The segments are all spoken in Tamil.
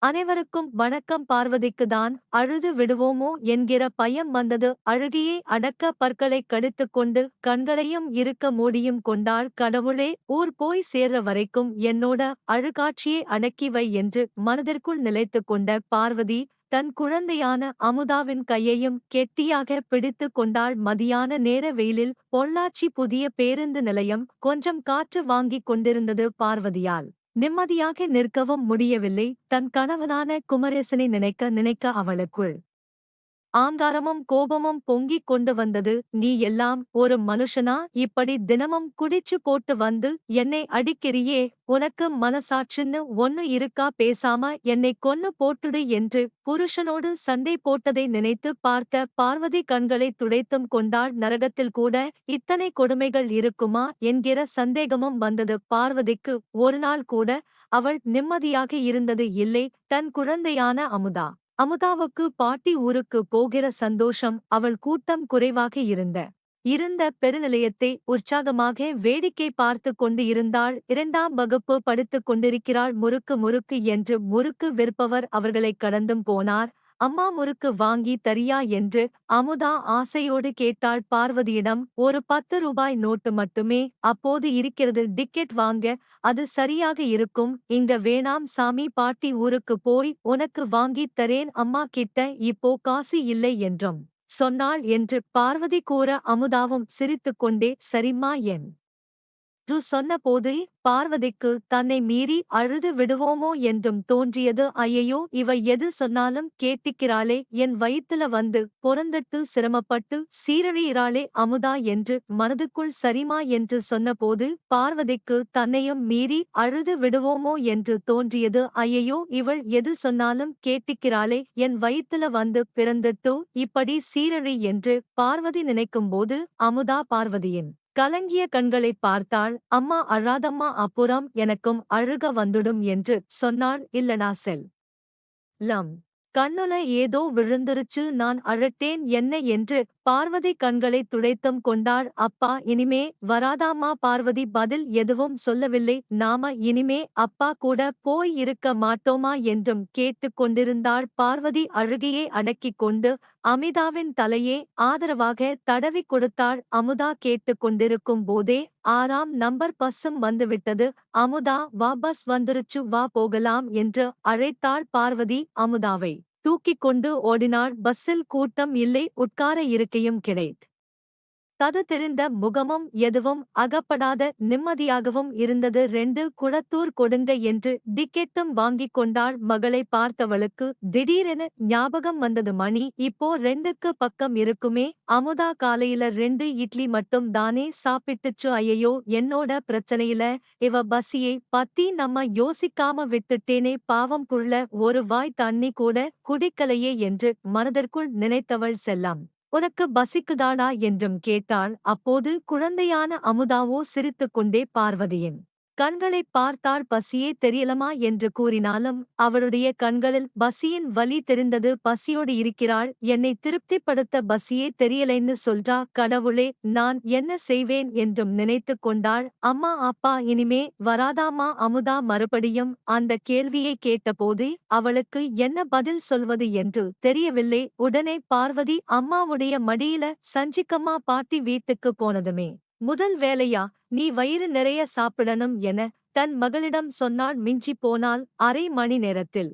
அனைவருக்கும் வணக்கம். பார்வதிக்குதான் அழுது விடுவோமோ என்கிற பயம் வந்தது. அழுகையை அடக்க பற்களைக் கடித்துக்கொண்டு கண்களையும் இருக்க மூடியும் கொண்டாள். கடவுளே, ஊர் போய் சேர்ற வரைக்கும் என்னோட அழுகாட்சியை அடக்கி வை என்று மனதிற்குள் நிலைத்துக் கொண்ட பார்வதி தன் குழந்தையான அமுதாவின் கையையும் கெட்டியாக பிடித்து கொண்டாள். மதியான நேர வெயிலில் பொள்ளாச்சி புதிய பேருந்து நிலையம் கொஞ்சம் காற்று வாங்கிக் கொண்டிருந்தது. பார்வதியால் நிம்மதியாக நிற்கவும் முடியவில்லை. தன் கணவனான குமரேசனை நினைக்க நினைக்க அவளுக்குள் ஆங்காரமும் கோபமும் பொங்கிக் கொண்டு வந்தது. நீ எல்லாம் ஒரு மனுஷனா? இப்படி தினமும் குடிச்சு போட்டு வந்து என்னை அடிக்கிறியே, உனக்கு மனசாட்சின்னு ஒன்னு இருக்கா? பேசாம என்னை கொன்னு போட்டுடு என்று புருஷனோடு சண்டை போட்டதை நினைத்து பார்த்த பார்வதி கண்களை துடைத்தும் கொண்டாள். நரகத்தில் கூட இத்தனை கொடுமைகள் இருக்குமா என்கிற சந்தேகமும் வந்தது பார்வதிக்கு. ஒரு நாள் கூட அவள் நிம்மதியாக இருந்தது இல்லை. தன் குழந்தையான அமுதாவுக்கு பாட்டி ஊருக்கு போகிற சந்தோஷம் அவள் கூட்டம் குறைவாக இருந்த பெருநிலையத்தை உற்சாகமாக வேடிக்கை பார்த்து கொண்டு இருந்தாள். 2ஆம் வகுப்பு படித்துக் கொண்டிருக்கிறாள். முறுக்கு முறுக்கு என்று முறுக்கு விற்பவர் அவர்களைக் கடந்தும் போனார். அம்மா முறுக்கு வாங்கி தரியா என்று அமுதா ஆசையோடு கேட்டாள். பார்வதியிடம் ஒரு 10 ரூபாய் நோட்டு மட்டுமே அப்போது இருக்கிறது. டிக்கெட் வாங்க அது சரியாக இருக்கும். இங்க வேணாம் சாமி, பாட்டி ஊருக்கு போய் உனக்கு வாங்கித் தரேன். அம்மா கிட்ட இப்போ காசு இல்லை என்றும் சொன்னாள் என்று பார்வதி கூற அமுதாவும் சிரித்துக்கொண்டே சரிம்மா என்று சொன்னபோது பார்வதிக்கு தன்னை மீறி அழுது விடுவோமோ என்றும் தோன்றியது. ஐயையோ, இவ எது சொன்னாலும் கேட்டிக்கிறாளே, என் வயித்துல வந்து பொறந்துட்டு சிரமப்பட்டு சீரழியிறாளே அமுதா என்று மனதுக்குள் சரிமா என்று சொன்னபோது பார்வதிக்கு தன்னையும் மீறி அழுது விடுவோமோ என்று தோன்றியது. ஐயையோ, இவள் எது சொன்னாலும் கேட்டிக்கிறாளே, என் வயித்துல வந்து பிறந்துட்டு இப்படி சீரழி என்று பார்வதி நினைக்கும்போது அமுதா பார்வதியின் கலங்கிய கண்களைப் பார்த்தாள். அம்மா அழாதம்மா, அப்புறம் எனக்கும் அழுக வந்துடும் என்று சொன்னாள். இல்லடா செல்லம், கண்ணுல ஏதோ விழுந்துருச்சு, நான் அழட்டேன் என்ன என்று பார்வதி கண்களை துடைத்தும் கொண்டாள். அப்பா இனிமே வராதாம்மா. பார்வதி பதில் எதுவும் சொல்லவில்லை. நாம இனிமே அப்பா கூட போய் இருக்க மாட்டோமா என்றும் கேட்டுக் கொண்டிருந்தாள். பார்வதி அழுகையை அடக்கிக் கொண்டு அமிதாவின் தலையே ஆதரவாக தடவிக் கொடுத்தாள். அமுதா கேட்டுக் கொண்டிருக்கும் போதே 6ஆம் நம்பர் பஸ்ஸும் வந்துவிட்டது. அமுதா, வா, பஸ் வந்துருச்சு, வா போகலாம் என்று அழைத்தாள். பார்வதி அமுதாவை தூக்கிக் கொண்டு ஓடினாள். பஸ்ஸில் கூட்டம் இல்லை, உட்கார இருக்கையும் தது தெரிந்த முகமும் எதுவும் அகப்படாத நிம்மதியாகவும் இருந்தது. 2 குளத்தூர் கொடுங்க என்று டிக்கெட்டும் வாங்கிக் கொண்டாள். மகளை பார்த்தவளுக்கு திடீரென ஞாபகம் வந்தது. மணி இப்போ 2க்கு பக்கம் இருக்குமே. அமுதா காலையில 2 இட்லி மட்டும் தானே சாப்பிட்டுச்சு. ஐயையோ, என்னோட பிரச்சனையில இவ பசியை பத்தி நம்ம யோசிக்காம விட்டுட்டேனே, பாவம் புள்ள ஒரு வாய் தண்ணி கூட குடிக்கலையே என்று மனதிற்குள் நினைத்தவள் செல்லம், உனக்கு பசிக்குதாடா என்றும் கேட்டாள். அப்போது குழந்தையான அமுதாவோ சிரித்துக்கொண்டே பார்வதியின் கண்களைப் பார்த்தாள். பசியே தெரியலமா என்று கூறினாலும் அவளுடைய கண்களில் பசியின் வலி தெரிந்தது. பசியோடு இருக்கிறாள், என்னை திருப்திப்படுத்த பசியே தெரியலைன்னு சொல்றா. கடவுளே, நான் என்ன செய்வேன் என்றும் நினைத்துக் கொண்டாள். அம்மா அப்பா இனிமே வராதாமா? அமுதா மறுபடியும் அந்த கேள்வியை கேட்டபோது அவளுக்கு என்ன பதில் சொல்வது என்று தெரியவில்லை. உடனே பார்வதி அம்மாவுடைய மடியில சஞ்சிக்கம்மா பாட்டி வீட்டுக்கு போனதுமே முதல் வேலையா நீ வயிறு நிறைய சாப்பிடணும் என தன் மகளிடம் சொன்னாள். மிஞ்சி போனால் அரை மணி நேரத்தில்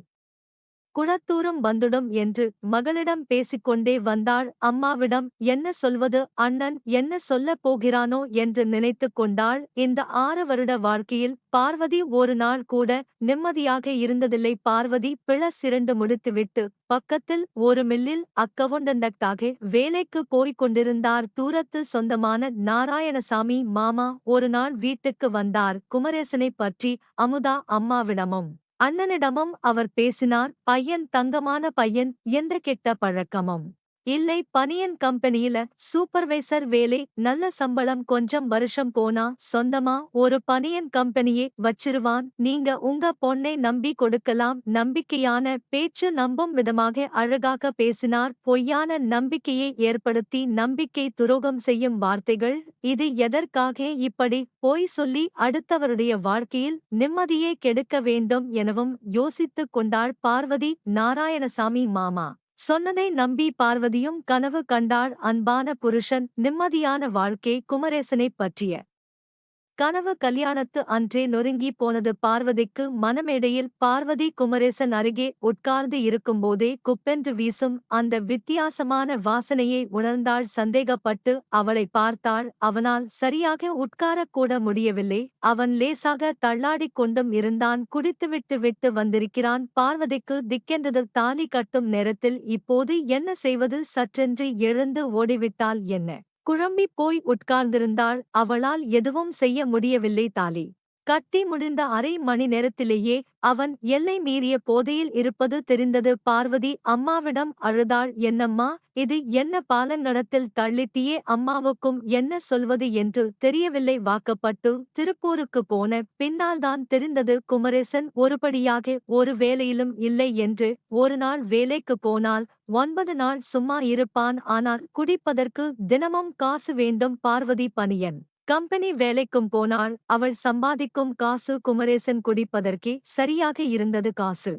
குளத்தூரும் வந்துடும் என்று மகளிடம் பேசிக்கொண்டே வந்தாள். அம்மாவிடம் என்ன சொல்வது, அண்ணன் என்ன சொல்லப் போகிறானோ என்று நினைத்துக் கொண்டாள். இந்த 6 வருட வாழ்க்கையில் பார்வதி ஒரு நாள் கூட நிம்மதியாக இருந்ததில்லை. பார்வதி பிளஸ் 2 முடித்துவிட்டு பக்கத்தில் ஒரு மில்லில் அக்கவுண்டண்டாக வேலைக்கு போய்க் கொண்டிருந்தார். தூரத்து சொந்தமான நாராயணசாமி மாமா ஒரு நாள் வீட்டுக்கு வந்தார். குமரேசனை பற்றி அமுதா அம்மாவிடமும் அண்ணனிடமும் அவர் பேசினார். பையன் தங்கமான பையன், எந்த கெட்ட பழக்கமும் இல்லை பனியன் கம்பெனியில சூப்பர்வைசர் வேலை, நல்ல சம்பளம், கொஞ்சம் வருஷம் போனா சொந்தமா ஒரு பனியன் கம்பெனியே வச்சிருவான். நீங்க உங்க பொண்ணை நம்பி கொடுக்கலாம். நம்பிக்கையான பேச்சு, நம்பும் விதமாக அழகாக பேசினார். பொய்யான நம்பிக்கையை ஏற்படுத்தி நம்பிக்கை துரோகம் செய்யும் வார்த்தைகள். இது எதற்காக இப்படி பொய் சொல்லி அடுத்தவருடைய வாழ்க்கையில் நிம்மதியை கெடுக்க வேண்டும் எனவும் யோசித்துக் கொண்டாள் பார்வதி. நாராயணசாமி மாமா சொன்னதை நம்பி பார்வதியும் கனவு கண்டாள். அன்பான புருஷன், நிம்மதியான வாழ்க்கை. குமரேசனைப் பற்றிய கனவு கல்யாணத்து அன்றே நொறுங்கி போனது பார்வதிக்கு. மணமேடையில் பார்வதி குமரேசன் அருகே உட்கார்ந்து இருக்கும்போதே குப்பென்று வீசும் அந்த வித்தியாசமான வாசனையை உணர்ந்தாள். சந்தேகப்பட்டு அவளை பார்த்தாள். அவனால் சரியாக உட்காரக்கூட முடியவில்லை. அவன் லேசாக தள்ளாடிக் கொண்டும் இருந்தான். குடித்துவிட்டு விட்டு வந்திருக்கிறான். பார்வதிக்கு திக்கென்றது. தாலி கட்டும் நேரத்தில் இப்போது என்ன செய்வது? சற்றென்று எழுந்து ஓடிவிட்டால் என்ன? குழம்பிப் போய் உட்கார்ந்திருந்தாள். அவளால் எதுவும் செய்ய முடியவில்லை. தாலி கட்டி முடிந்த அரை மணி நேரத்திலேயே அவன் எல்லை மீறிய போதையில் இருப்பது தெரிந்தது. பார்வதி அம்மாவிடம் அழுதாள். என்னம்மா இது? என்ன பாலங்கணத்தில் தள்ளிட்டியே? அம்மாவுக்கும் என்ன சொல்வது என்று தெரியவில்லை. வாக்கப்பட்டு திருப்பூருக்கு போன பின்னால்தான் தெரிந்தது குமரேசன் ஒருபடியாக ஒரு வேலையிலும் இல்லை என்று. ஒரு நாள் வேலைக்கு போனால் 9 நாள் சும்மா இருப்பான். ஆனால் குடிப்பதற்கு தினமும் காசு வேண்டும். பார்வதி பனியன் கம்பெனி வேலைக்கும் போனாள். அவள் சம்பாதிக்கும் காசு குமரேசன் குடிப்பதற்கே சரியாக இருந்தது. காசு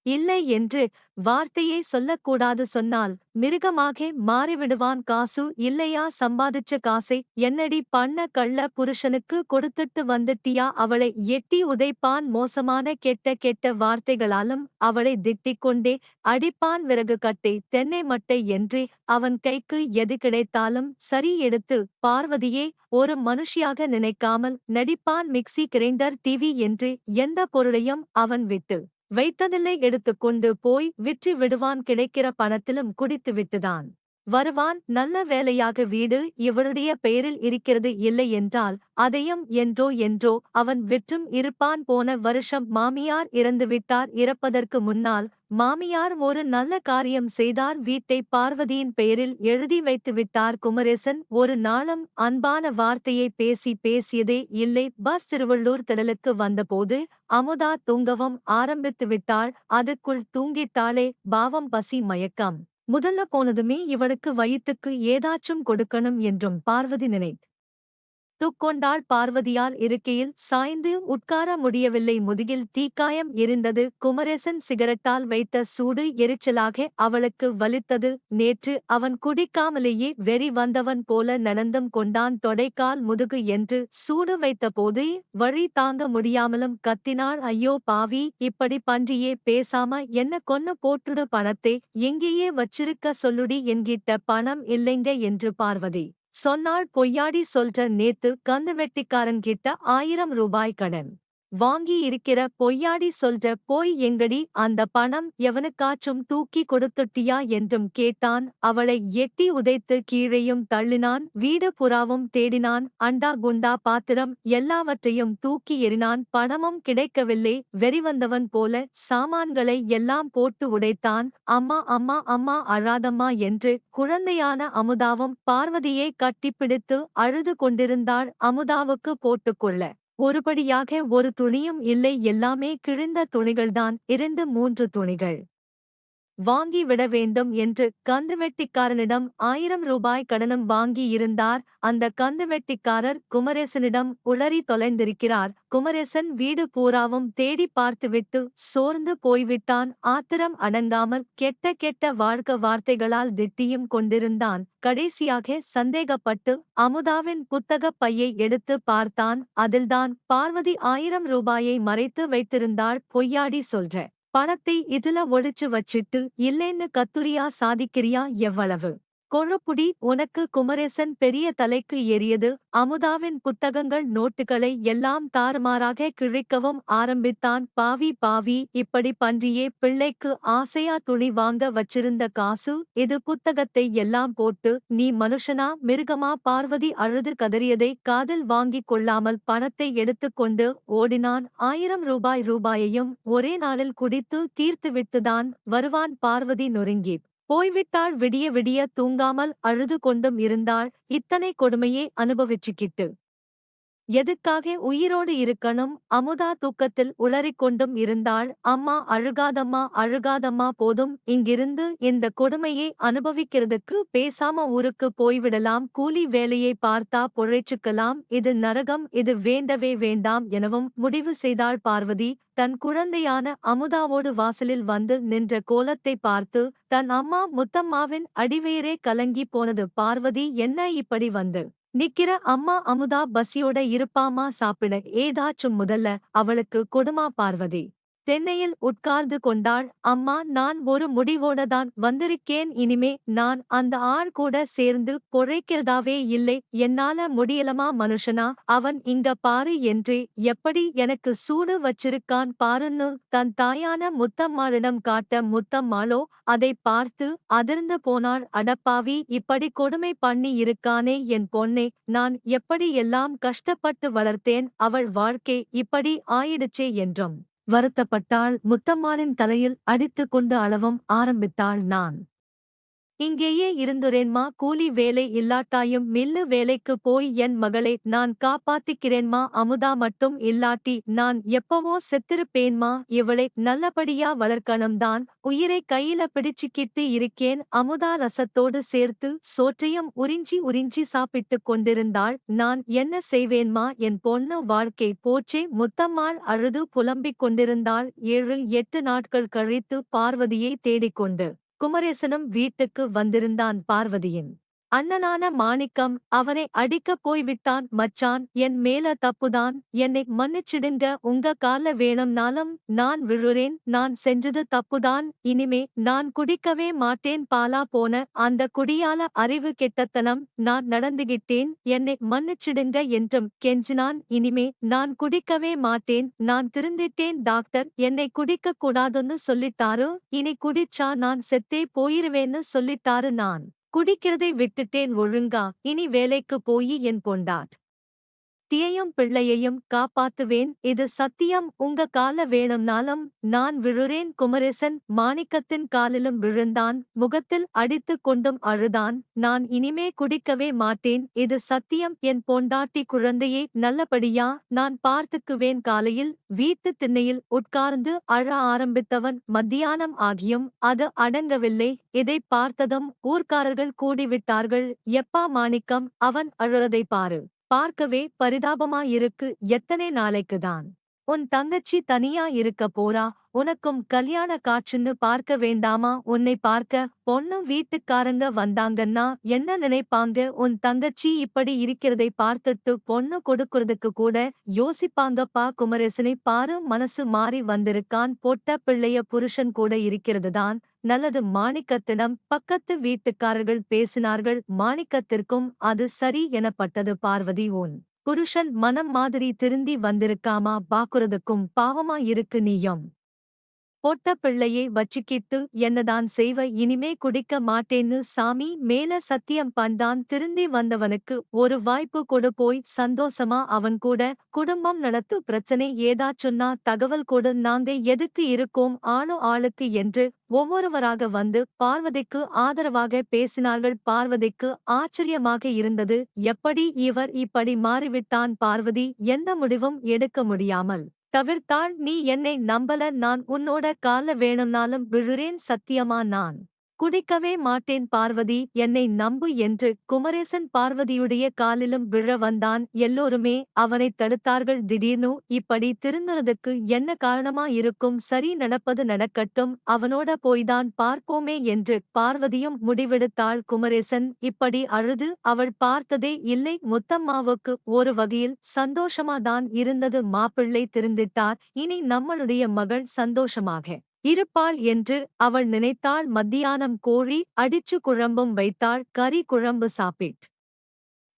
இல்லை என்று வார்த்தையை சொல்லக்கூடாது. சொன்னால் மிருகமாக மாறிவிடுவான். காசு இல்லையா? சம்பாதிச்ச காசை என்னடி பண்ண? கள்ள புருஷனுக்கு கொடுத்துட்டு வந்துட்டியா? அவளை எட்டி உதைப்பான். மோசமான கெட்ட கெட்ட வார்த்தைகளாலும் அவளை திட்டிக்கொண்டே அடிப்பான். விறகு கட்டை, தென்னை மட்டை என்று அவன் கைக்கு எது கிடைத்தாலும் சரி எடுத்து பார்வதியே ஒரு மனுஷியாக நினைக்காமல் நடிப்பான். மிக்ஸி, கிரைண்டர், டிவி என்று எந்த பொருளையும் அவன் விட்டு வைத்ததில்லை. எடுத்துக்கொண்டு போய் விற்று விடுவான். கிடைக்கிற பணத்திலும் குடித்துவிட்டுதான் வருவான். நல்ல வேலையாக வீடு இவளுடைய பெயரில் இருக்கிறது. இல்லை என்றால் அதையும் என்றோ அவன் விற்றும் இருப்பான். போன வருஷம் மாமியார் இறந்துவிட்டார். இறப்பதற்கு முன்னால் மாமியார் ஒரு நல்ல காரியம் செய்தார். வீட்டை பார்வதியின் பெயரில் எழுதி வைத்துவிட்டார். குமரேசன் ஒரு நாளும் அன்பான வார்த்தையை பேசியதே இல்லை. பஸ் திருவள்ளூர் திடலுக்கு வந்தபோது அமுதா தூங்கவும் ஆரம்பித்துவிட்டாள். அதுக்குள் தூங்கிட்டாளே பாவம். பசி, மயக்கம் முதல்ல போனதுமே இவளுக்கு வயிற்றுக்கு ஏதாச்சும் கொடுக்கணும் என்றும் பார்வதி நினைத்துக்கொண்டாள். பார்வதியால் இருக்கையில் சாய்ந்து உட்கார முடியவில்லை. முதுகில் தீக்காயம் எரிந்தது. குமரேசன் சிகரெட்டால் வைத்த சூடு எரிச்சலாக அவளுக்கு வலித்தது. நேற்று அவன் குடிக்காமலேயே வெறி வந்தவன் போல நடந்தும் கொண்டான். தொடைக்கால், முதுகு என்று சூடு வைத்தபோது வழி தாங்க முடியாமலும் கத்தினாள். ஐயோ பாவி, இப்படி பன்றியே, பேசாம என்ன கொன்னு போட்டுடு. பணத்தை எங்கேயே வச்சிருக்க சொல்லுடி. என்கிட்ட பணம் இல்லைங்க என்று பார்வதி சொன்னாள். பொய்யாடி சொல்ற? நேத்து கந்துவெட்டிக்காரன்கிட்ட 1000 ரூபாய் கடன் வாங்கி இருக்கிற. பொய்யாடி சொல்ற? போய் எங்கடி அந்த பணம்? எவனுக்காச்சும் தூக்கி கொடுத்துட்டியா என்றும் கேட்டான். அவளை எட்டி உதைத்து கீழேயும் தள்ளினான். வீடு புறாவும் தேடினான். அண்டா குண்டா பாத்திரம் எல்லாவற்றையும் தூக்கி எறினான். பணமும் கிடைக்கவில்லை. வெறிவந்தவன் போல சாமான்களை எல்லாம் போட்டு உடைத்தான். அம்மா அம்மா அம்மா, அழாதம்மா என்று குழந்தையான அமுதாவும் பார்வதியை கட்டிப்பிடித்து அழுது கொண்டிருந்தாள். அமுதாவுக்கு போட்டுக்கொள்ள ஒருபடியாக ஒரு துணியும் இல்லை. எல்லாமே கிழிந்த துணிகள்தான். 2 3 துணிகள் வாங்கி விட வேண்டும் என்று கந்துவெட்டிக்காரனிடம் 1000 ரூபாய் கடனும் வாங்கி இருந்தார். அந்த கந்துவெட்டிக்காரர் குமரேசனிடம் உளறி தொலைந்திருக்கிறார். குமரேசன் வீடு பூராவும் தேடி பார்த்துவிட்டு சோர்ந்து போய்விட்டான். ஆத்திரம் அடங்காமல் கெட்ட கெட்ட வார்த்தைகளால் திட்டியும் கொண்டிருந்தான். கடைசியாக சந்தேகப்பட்டு அமுதாவின் புத்தகப் பையை எடுத்து பார்த்தான். அதில்தான் பார்வதி 1000 ரூபாயை மறைத்து வைத்திருந்தாள். பொய்யாடி சொல்ற? பணத்தை இதுல ஒளிச்சு வச்சிட்டு இல்லேன்னு கத்துரியா? சாதிக்கிறியா? எவ்வளவு கொழுப்புடி உனக்கு? குமரேசன் பெரிய தலைக்கு ஏறியது. அமுதாவின் புத்தகங்கள், நோட்டுகளை எல்லாம் தாறுமாறாக கிழிக்கவும் ஆரம்பித்தான். பாவி பாவி, இப்படி பன்றியே. பிள்ளைக்கு ஆசையா துணி வாங்க வச்சிருந்த காசு இது. புத்தகத்தை எல்லாம் போட்டு நீ மனுஷனா மிருகமா? பார்வதி அழுது கதறியதை காதில் வாங்கிக் கொள்ளாமல் பணத்தை எடுத்துக்கொண்டு ஓடினான். 1000 ரூபாயையும் ஒரே நாளில் குடித்து தீர்த்துவிட்டுதான் வருவான். பார்வதி நொறுங்கிப் போய்விட்டாள். விடிய விடிய தூங்காமல் அழுது கொண்டும் இருந்தாள். இத்தனை கொடுமையே அனுபவிச்சுக்கிட்டு எதுக்காக உயிரோடு இருக்கணும்? அமுதா தூக்கத்தில் உளறிக் கொண்டும் இருந்தாள். அம்மா அழுகாதம்மா அழுகாதம்மா, போதும், இங்கிருந்து இந்த கொடுமையை அனுபவிக்கிறதுக்கு பேசாம ஊருக்கு போய்விடலாம். கூலி வேலையை பார்த்தா பொழைச்சுக்கலாம். இது நரகம், இது வேண்டவே வேண்டாம் எனவும் முடிவு செய்தாள் பார்வதி. தன் குழந்தையான அமுதாவோடு வாசலில் வந்து நின்ற கோலத்தை பார்த்து தன் அம்மா முத்தம்மாவின் அடிவயிறே கலங்கி போனது. பார்வதி, என்ன இப்படி வந்து நிக்கிற? அம்மா அமுதா பசியோட இருப்பாமா, சாப்பிட ஏதாச்சும் முதல்ல அவளுக்கு கொடுமா. பார்வதி தென்னையில் உட்கார்ந்து கொண்டாள். அம்மா, நான் ஒரு முடிவோட தான் வந்திருக்கேன். இனிமே நான் அந்த ஆள் கூட சேர்ந்து பொழைக்கிறதாவே இல்லை. என்னால முடியலமா. மனுஷனா அவன்? இங்க பாரு என்றே எப்படி எனக்கு சூடு வச்சிருக்கான் பாருன்னு தன் தாயான முத்தம்மாளிடம் காட்ட, முத்தம்மாளோ அதை பார்த்து அதிர்ந்து போனாள். அடப்பாவி, இப்படி கொடுமை பண்ணி இருக்கானே என் பொண்ணே, நான் எப்படி எல்லாம் கஷ்டப்பட்டு வளர்த்தேன், அவள் வாழ்க்கை இப்படி ஆயிடுச்சே என்றும் வருத்தப்பட்டாள். முத்தம்மாளின் தலையில் அடித்துக் கொண்டு அளவும் ஆரம்பித்தாள். நான் இங்கேயே இருந்துறேன்மா, கூலி வேலை இல்லாட்டாயும் மில்லு வேலைக்கு போய் என் மகளை நான் காப்பாத்திக்கிறேன்மா. அமுதா மட்டும் இல்லாட்டி நான் எப்பவோ செத்திருப்பேன்மா. இவளை நல்லபடியா வளர்க்கணும்தான் உயிரை கையில பிடிச்சுக்கிட்டு இருக்கேன். அமுதா ரசத்தோடு சேர்த்து சோற்றையும் உறிஞ்சி உறிஞ்சி சாப்பிட்டுக் கொண்டிருந்தாள். நான் என்ன செய்வேன்மா, என் பொண்ணு வாழ்க்கை போச்சே. முத்தம்மாள் அழுது புலம்பிக் கொண்டிருந்தாள். 7-8 நாட்கள் கழித்து பார்வதியை தேடிக்கொண்டு குமரேசனும் வீட்டுக்கு வந்திருந்தான். பார்வதியின் அண்ணனான மாணிக்கம் அவனை அடிக்கப் போய்விட்டான். மச்சான், என் மேல தப்புதான், என்னை மன்னிச்சிடுங்க. உங்க கால்ல வேணும்னாலும் நான் விழுறேன். நான் செஞ்சது தப்புதான். இனிமே நான் குடிக்கவே மாட்டேன். பாலா போன அந்த குடியால அறிவு கெட்டத்தனம் நான் நடந்துகிட்டேன். என்னை மன்னிச்சிடுங்க என்றும் கெஞ்சினான். இனிமே நான் குடிக்கவே மாட்டேன். நான் திருந்திட்டேன் டாக்டர், என்னை குடிக்க கூடாதுன்னு சொல்லிட்டாரு. இனி குடிச்சா நான் செத்தே போயிருவேன்னு சொல்லிட்டாரு. நான் குடிக்கிறதை விட்டுட்டேன் ஒழுங்கா. இனி வேலைக்கு போயி என் பொண்டாட் தியையும் பிள்ளையையும் காப்பாத்துவேன். இது சத்தியம். உங்க கால வேணும்னாலும் நான் விழுறேன். குமரேசன் மாணிக்கத்தின் காலிலும் விழுந்தான். முகத்தில் அடித்துக் கொண்டும் அழுதான். நான் இனிமே குடிக்கவே மாட்டேன். இது சத்தியம். என் பொண்டாட்டி குழந்தையை நல்லபடியா நான் பார்த்துக்குவேன். காலையில் வீட்டு திண்ணையில் உட்கார்ந்து அழ ஆரம்பித்தவன் மத்தியானம் ஆகியும் அது அடங்கவில்லை. இதை பார்த்ததும் ஊர்க்காரர்கள் கூடிவிட்டார்கள். எப்பா மாணிக்கம், அவன் அழுறதை பாரு, பார்க்கவே பரிதாபமாயிருக்கு. எத்தனை நாளைக்குதான் உன் தங்கச்சி தனியா இருக்க போறா? உனக்கும் கல்யாண காட்சின்னு பார்க்க வேண்டாமா? உன்னை பார்க்க பொண்ணு வீட்டுக்காரங்க வந்தாங்கன்னா என்ன நினைப்பாங்க? உன் தங்கச்சி இப்படி இருக்கிறதை பார்த்துட்டு பொண்ணு கொடுக்கறதுக்கு கூட யோசிப்பாங்கப்பா. குமரேசனை பாரு, மனசு மாறி வந்திருக்கான். பொட்ட பிள்ளைய புருஷன் கூட இருக்கிறதுதான் நல்லது. மாணிக்கத்திடம் பக்கத்து வீட்டுக்காரர்கள் பேசினார்கள். மாணிக்கத்திற்கும் அது சரி எனப்பட்டது. பார்வதி, உன் புருஷன் மனம் மாதிரி திருந்தி வந்திருக்காமா, பாக்குறதுக்கும் பாவமா இருக்கு. நீயும் பொட்ட பிள்ளையை வச்சுக்கிட்டு என்னதான் செய்வ? இனிமே குடிக்க மாட்டேன்னு சாமி மேல சத்தியம் பண்றான். திருந்தி வந்தவனுக்கு ஒரு வாய்ப்பு கொடு, போய் சந்தோஷமா அவன் கூட குடும்பம் நடத்து. பிரச்சனை ஏதாச்சுன்னா தகவல் கொடு, நாங்க எதுக்கு இருக்கோம் ஆளுக்கு என்று ஒவ்வொருவராக வந்து பார்வதிக்கு ஆதரவாக பேசினார்கள். பார்வதிக்கு ஆச்சரியமாக இருந்தது. எப்படி இவர் இப்படி மாறிவிட்டான்? பார்வதி எந்த முடிவும் எடுக்க முடியாமல் தவிர்த்தாள். நீ என்னை நம்பல, நான் உன்னோட கால்ல வேணும்னாலும் விழுறேன். சத்தியமா நான் குடிக்கவே மாட்டேன். பார்வதி, என்னை நம்பு என்று குமரேசன் பார்வதியுடைய காலிலும் விழ வந்தான். எல்லோருமே அவனைத் தடுத்தார்கள். திடீர்னு இப்படி திருந்துறதுக்கு என்ன காரணமா இருக்கும்? சரி, நடப்பது நடக்கட்டும், அவனோட போய்தான் பார்ப்போமே என்று பார்வதியும் முடிவெடுத்தாள். குமரேசன் இப்படி அழுது அவள் பார்த்ததே இல்லை. முத்தம்மாவுக்கு ஒரு வகையில் சந்தோஷமாதான் இருந்தது. மாப்பிள்ளை திருந்திட்டார், இனி நம்மளுடைய மகள் சந்தோஷமாக இருப்பாள் என்று அவள் நினைத்தாள். மத்தியானம் கோழி அடிச்சு குழம்பும் வைத்தாள். கறி குழம்பு சாப்பிட்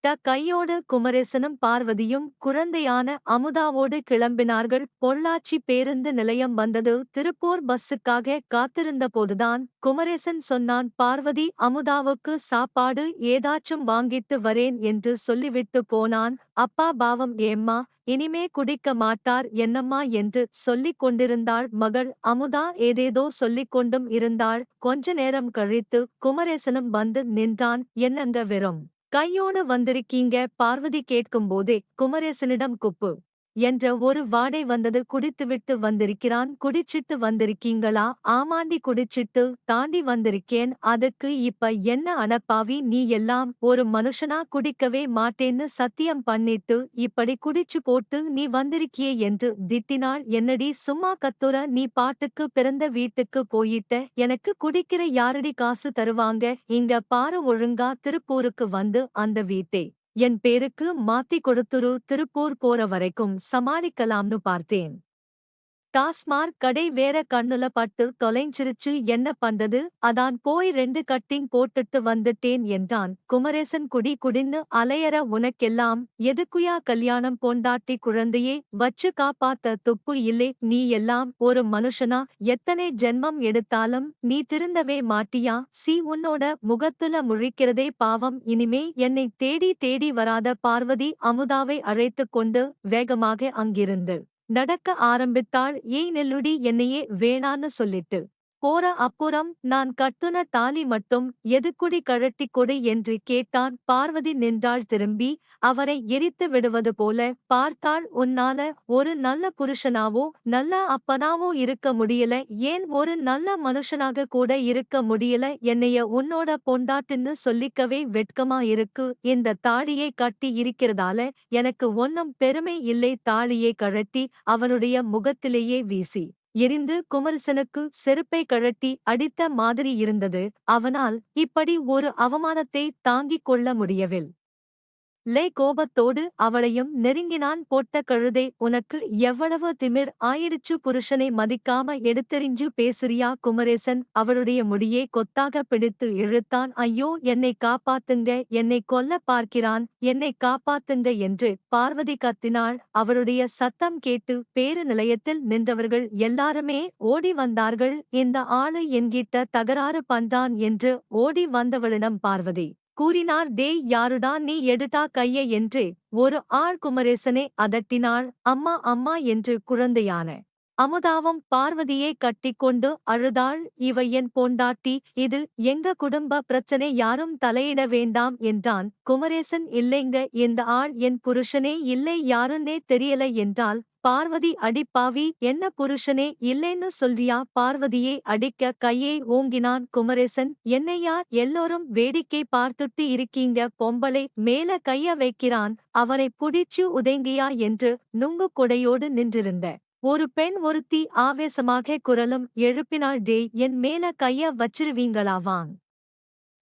கையோடு குமரேசனும் பார்வதியும் குழந்தையான அமுதாவோடு கிளம்பினார்கள். பொள்ளாச்சி பேருந்து நிலையம் வந்தது. திருப்பூர் பஸ்ஸுக்காக காத்திருந்தபோதுதான் குமரேசன் சொன்னான், பார்வதி அமுதாவுக்கு சாப்பாடு ஏதாச்சும் வாங்கிட்டு வரேன் என்று சொல்லிவிட்டு போனான். அப்பா பாவம் ஏம்மா, இனிமே குடிக்க மாட்டார் என்னம்மா என்று சொல்லிக் கொண்டிருந்தாள் மகள். அமுதா ஏதேதோ சொல்லிக் கொண்டும் இருந்தாள். கொஞ்ச நேரம் கழித்து குமரேசனும் வந்து நின்றான். என்னங்க வெறும் கையோடு வந்திருக்கீங்க? பார்வதி கேட்கும்போதே குமரேசனிடம் குப்பு என்ற ஒரு வாடை வந்தது. குடித்துவிட்டு வந்திருக்கிறான். குடிச்சிட்டு வந்திருக்கீங்களா? ஆமாண்டி, குடிச்சிட்டு தாண்டி வந்திருக்கேன். அதுக்கு இப்ப என்ன அடப்பாவி, நீ எல்லாம் ஒரு மனுஷனா? குடிக்கவே மாட்டேன்னு சத்தியம் பண்ணிட்டு இப்படி குடிச்சு போட்டு நீ வந்திருக்கியே என்று திட்டினாள். என்னடி சும்மா கத்துற? நீ பாட்டுக்கு பிறந்த வீட்டுக்கு போயிட்ட, எனக்கு குடிக்கிற யாரடி காசு தருவாங்க? இங்க பாரு, ஒழுங்கா திருப்பூருக்கு வந்து அந்த வீட்டை என் பேருக்கு மாத்தி கொடுத்துரு. திருப்பூர் போற வரைக்கும் சமாளிக்கலாம்னு பார்த்தேன். டாஸ்மார்க் கடை வேற கண்ணுல பட்டு தொலைஞ்சிருச்சு, என்ன பண்றது? அதான் போய் 2 கட்டிங் போட்டுட்டு வந்துட்டேன் என்றான். குமரேசன் குடின்னு அலையற உனக்கெல்லாம் எதுக்குயா கல்யாணம்? பொண்டாட்டி குழந்தையே வச்சு காப்பாத்த துப்பு இல்லே? நீ எல்லாம் ஒரு மனுஷனா? எத்தனை ஜென்மம் எடுத்தாலும் நீ திருந்தவே மாட்டியா? உன்னோட முகத்துல முழிக்கிறதே பாவம். இனிமே என்னை தேடி தேடி வராத. பார்வதி அமுதாவை அழைத்துக் கொண்டு வேகமாக அங்கிருந்து நடக்க ஆரம்பித்தாள். ஏய் நெல்லுடி, என்னையே வேணான்னு சொல்லிட்டு போற அப்புறம் நான் கட்டுன தாலி மட்டும் எதுக்குடி கழட்டி கொடு என்று கேட்டான். பார்வதி நின்றாள். திரும்பி அவரை எரித்து விடுவது போல பார்த்தாள். உன்னால ஒரு நல்ல புருஷனாவோ நல்ல அப்பனாவோ இருக்க முடியல, ஏன் ஒரு நல்ல மனுஷனாக கூட இருக்க முடியல? என்னைய உன்னோட பொண்டாட்டின்னு சொல்லிக்கவே வெட்கமா இருக்கு. இந்த தாலியை கட்டி இருக்கிறதால எனக்கு ஒன்னும் பெருமை இல்லை. தாலியை கழட்டி அவனுடைய முகத்திலேயே வீசி எரிந்து குமரேசனுக்கு செருப்பை கழட்டி அடித்த மாதிரி இருந்தது. அவனால் இப்படி ஒரு அவமானத்தை தாங்கிக் கொள்ள முடியவில்லை. கோபத்தோடு அவளையும் நெருங்கினான். போட்ட கழுதை, உனக்கு எவ்வளவு திமிர் ஆயிடுச்சு? புருஷனை மதிக்காம எடுத்தெறிஞ்சு பேசுறியா? குமரேசன் அவளுடைய முடியே கொத்தாக பிடித்து இழுத்தான். ஐயோ, என்னை காப்பாத்துங்க, என்னை கொல்ல பார்க்கிறான், என்னை காப்பாத்துங்க என்று பார்வதி கத்தினாள். அவளுடைய சத்தம் கேட்டு பேரு நிலையத்தில் நின்றவர்கள் எல்லாருமே ஓடி வந்தார்கள். இந்த ஆளு என்கிட்ட தகராறு பண்றான் என்று ஓடி வந்தவளிடம் பார்வதி கூறினார். டேய், யாருடா நீ? எடுடா கைய என்று ஒரு ஆள் குமரேசனை அதட்டினாள். அம்மா அம்மா என்று குழந்தையான அமுதாவும் பார்வதியை கட்டிக்கொண்டு அழுதாள். இவ என் பொண்டாட்டி, இது எங்க குடும்ப பிரச்சனை, யாரும் தலையிட வேண்டாம் என்றான். குமரேசன், இல்லைங்க, இந்த ஆள் என் புருஷனே இல்லை, யாருன்னே தெரியல என்றாள். பார்வதி, அடிப்பாவி, என்ன புருஷனே இல்லைன்னு சொல்றியா? பார்வதியை அடிக்க கையை ஓங்கினான் குமரேசன். என்னையா எல்லோரும் வேடிக்கை பார்த்துட்டு இருக்கீங்க? பொம்பளை மேல கைய வைக்கிறான், அவனை புடிச்சு உதைங்கியா என்று நுங்கு கொடையோடு நின்றிருந்த ஒரு பெண் ஒருத்தி ஆவேசமாக குரலும் எழுப்பினாள். டேய், என் மேல கைய வச்சிருவீங்களா? வாங்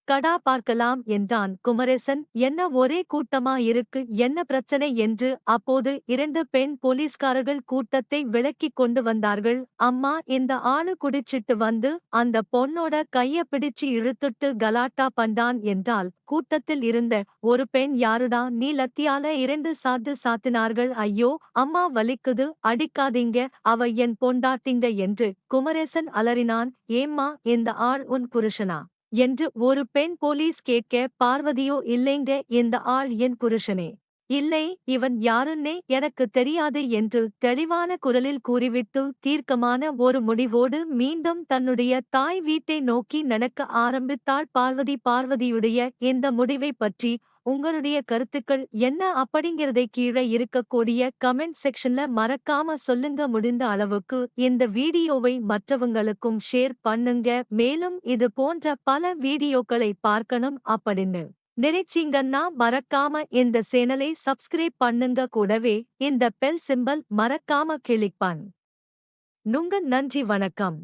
கடா பார்க்கலாம் என்றான் குமரேசன். என்ன ஒரே கூட்டமா இருக்கு, என்ன பிரச்சனை என்று அப்போது 2 பெண் போலீஸ்காரர்கள் கூட்டத்தை விலக்கிக் கொண்டு வந்தார்கள். அம்மா, இந்த ஆளு குடிச்சிட்டு வந்து அந்த பொண்ணோட கைய பிடிச்சு இழுத்துட்டு கலாட்டா பண்றான் என்றால் கூட்டத்தில் இருந்த ஒரு பெண், யாருடா நீ? லத்தியால 2 சாத்து சாத்தினார்கள். ஐயோ அம்மா, வலிக்குது, அடிக்காதீங்க, அவ என் பொண்டாட்டிங்க என்று குமரேசன் அலறினான். ஏம்மா, இந்த ஆள் உன் புருஷனா என்று ஒரு பெண் போலீஸ் கேட்க, பார்வதியோ, இல்லைங்க, இந்த ஆள் என் புருஷனே இல்லை, இவன் யாருன்னே எனக்கு தெரியாது என்று தெளிவான குரலில் கூறிவிட்டு தீர்க்கமான ஒரு முடிவோடு மீண்டும் தன்னுடைய தாய் வீட்டை நோக்கி நடக்க ஆரம்பித்தாள் பார்வதி. பார்வதியுடைய இந்த முடிவை பற்றி உங்களுடைய கருத்துக்கள் என்ன அப்படிங்கிறதை கீழே இருக்கக்கூடிய கமெண்ட் செக்ஷன்ல மறக்காம சொல்லுங்க. முடிந்த அளவுக்கு இந்த வீடியோவை மற்றவங்களுக்கும் ஷேர் பண்ணுங்க. மேலும் இது போன்ற பல வீடியோக்களை பார்க்கணும் அப்படின்னு நினைச்சீங்கன்னா மறக்காம இந்த சேனலை சப்ஸ்கிரைப் பண்ணுங்க. கூடவே இந்த பெல் சிம்பல் மறக்காம கிளிக் பண்ணுங்க. நன்றி, வணக்கம்.